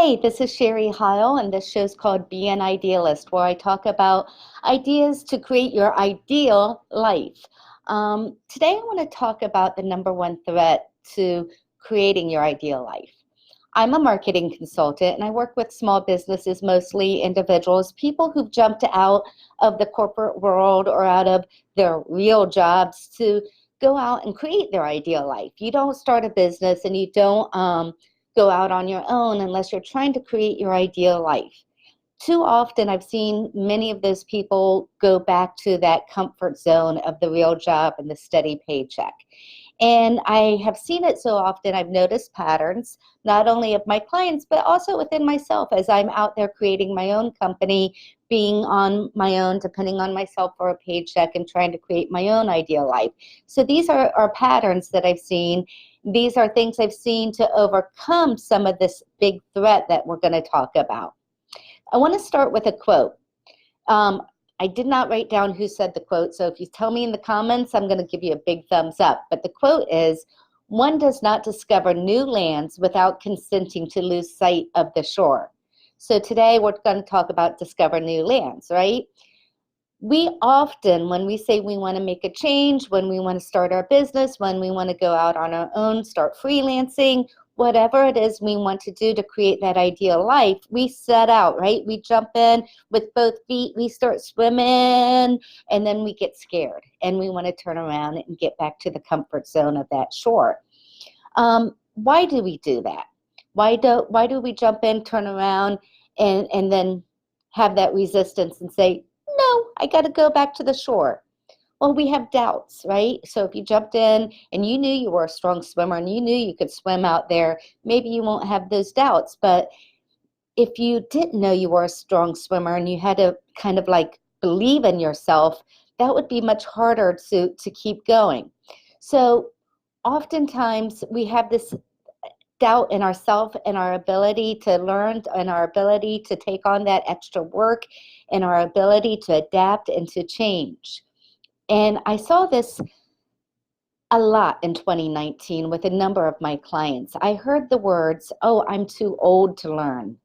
Hey, this is Sherry Heil, and this show's called Be an Idealist, where I talk about ideas to create your ideal life. Today, I want to talk about the number one threat to creating your ideal life. I'm a marketing consultant, and I work with small businesses, mostly individuals, people who've jumped out of the corporate world or out of their real jobs to go out and create their ideal life. You don't start a business and you don't go out on your own unless you're trying to create your ideal life. Too often, I've seen many of those people go back to that comfort zone of the real job and the steady paycheck. And I have seen it so often, I've noticed patterns, not only of my clients, but also within myself as I'm out there creating my own company, being on my own, depending on myself for a paycheck and trying to create my own ideal life. So these are patterns that I've seen. These are things I've seen to overcome some of this big threat that we're going to talk about. I want to start with a quote. Um, I did not write down who said the quote, so if you tell me in the comments, I'm going to give you a big thumbs up. But the quote is, "One does not discover new lands without consenting to lose sight of the shore." So today we're going to talk about discover new lands, right? We often, when we say we want to make a change, when we want to start our business, when we want to go out on our own, start freelancing, whatever it is we want to do to create that ideal life, we set out, right? We jump in with both feet, we start swimming, and then we get scared and we want to turn around and get back to the comfort zone of that shore. Why do we do that? Why do we jump in, turn around, and then have that resistance and say, no, I got to go back to the shore? Well, we have doubts, right? So if you jumped in and you knew you were a strong swimmer and you knew you could swim out there, maybe you won't have those doubts. But if you didn't know you were a strong swimmer and you had to kind of like believe in yourself, that would be much harder to keep going. So oftentimes we have this doubt in ourselves and our ability to learn and our ability to take on that extra work and our ability to adapt and to change. And I saw this a lot in 2019 with a number of my clients. I heard the words, "Oh, I'm too old to learn."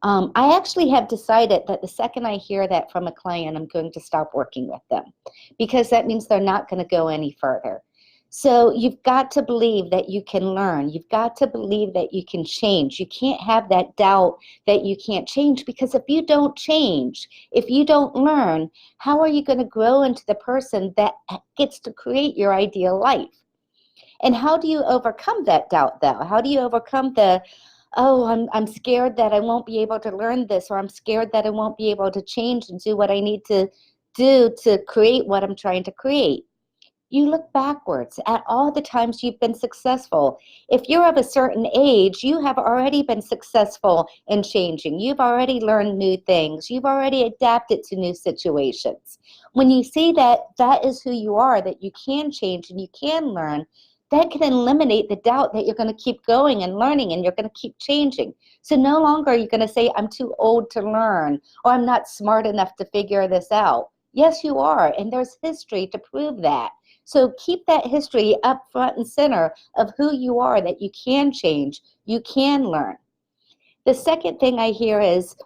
I actually have decided that the second I hear that from a client, I'm going to stop working with them because that means they're not going to go any further. So you've got to believe that you can learn. You've got to believe that you can change. You can't have that doubt that you can't change, because if you don't change, if you don't learn, how are you going to grow into the person that gets to create your ideal life? And how do you overcome that doubt, though? How do you overcome the, oh, I'm scared that I won't be able to learn this, or I'm scared that I won't be able to change and do what I need to do to create what I'm trying to create? You look backwards at all the times you've been successful. If you're of a certain age, you have already been successful in changing. You've already learned new things. You've already adapted to new situations. When you see that that is who you are, that you can change and you can learn, that can eliminate the doubt that you're going to keep going and learning and you're going to keep changing. So no longer are you going to say, "I'm too old to learn," or "I'm not smart enough to figure this out." Yes, you are, and there's history to prove that. So keep that history up front and center of who you are, that you can change, you can learn. The second thing I hear is,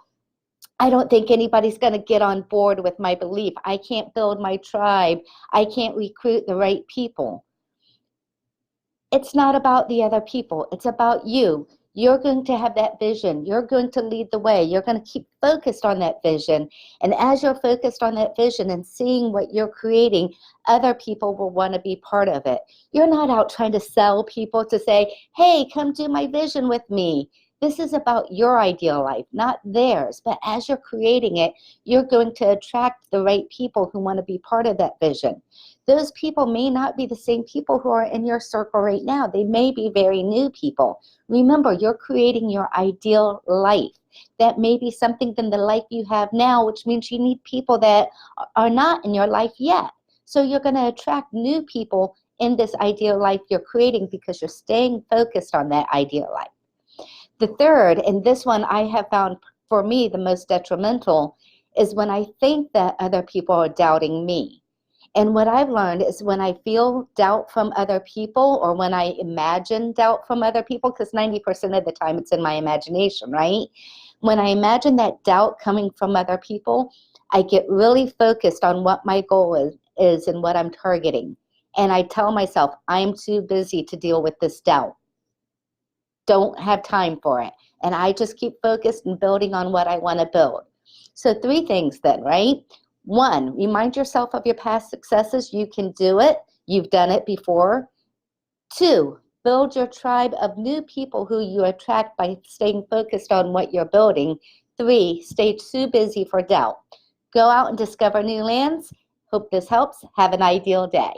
"I don't think anybody's going to get on board with my belief. I can't build my tribe. I can't recruit the right people." It's not about the other people. It's about you. You're going to have that vision. You're going to lead the way. You're going to keep focused on that vision. And as you're focused on that vision and seeing what you're creating, other people will want to be part of it. You're not out trying to sell people to say, "Hey, come do my vision with me." This is about your ideal life, not theirs. But as you're creating it, you're going to attract the right people who want to be part of that vision. Those people may not be the same people who are in your circle right now. They may be very new people. Remember, you're creating your ideal life. That may be something than the life you have now, which means you need people that are not in your life yet. So you're going to attract new people in this ideal life you're creating because you're staying focused on that ideal life. The third, and this one I have found for me the most detrimental, is when I think that other people are doubting me. And what I've learned is when I feel doubt from other people, or when I imagine doubt from other people, because 90% of the time it's in my imagination, right? When I imagine that doubt coming from other people, I get really focused on what my goal is and what I'm targeting. And I tell myself, I'm too busy to deal with this doubt. Don't have time for it. And I just keep focused and building on what I want to build. So 3 things then, right? 1, remind yourself of your past successes. You can do it. You've done it before. 2, build your tribe of new people who you attract by staying focused on what you're building. 3, stay too busy for doubt. Go out and discover new lands. Hope this helps. Have an ideal day.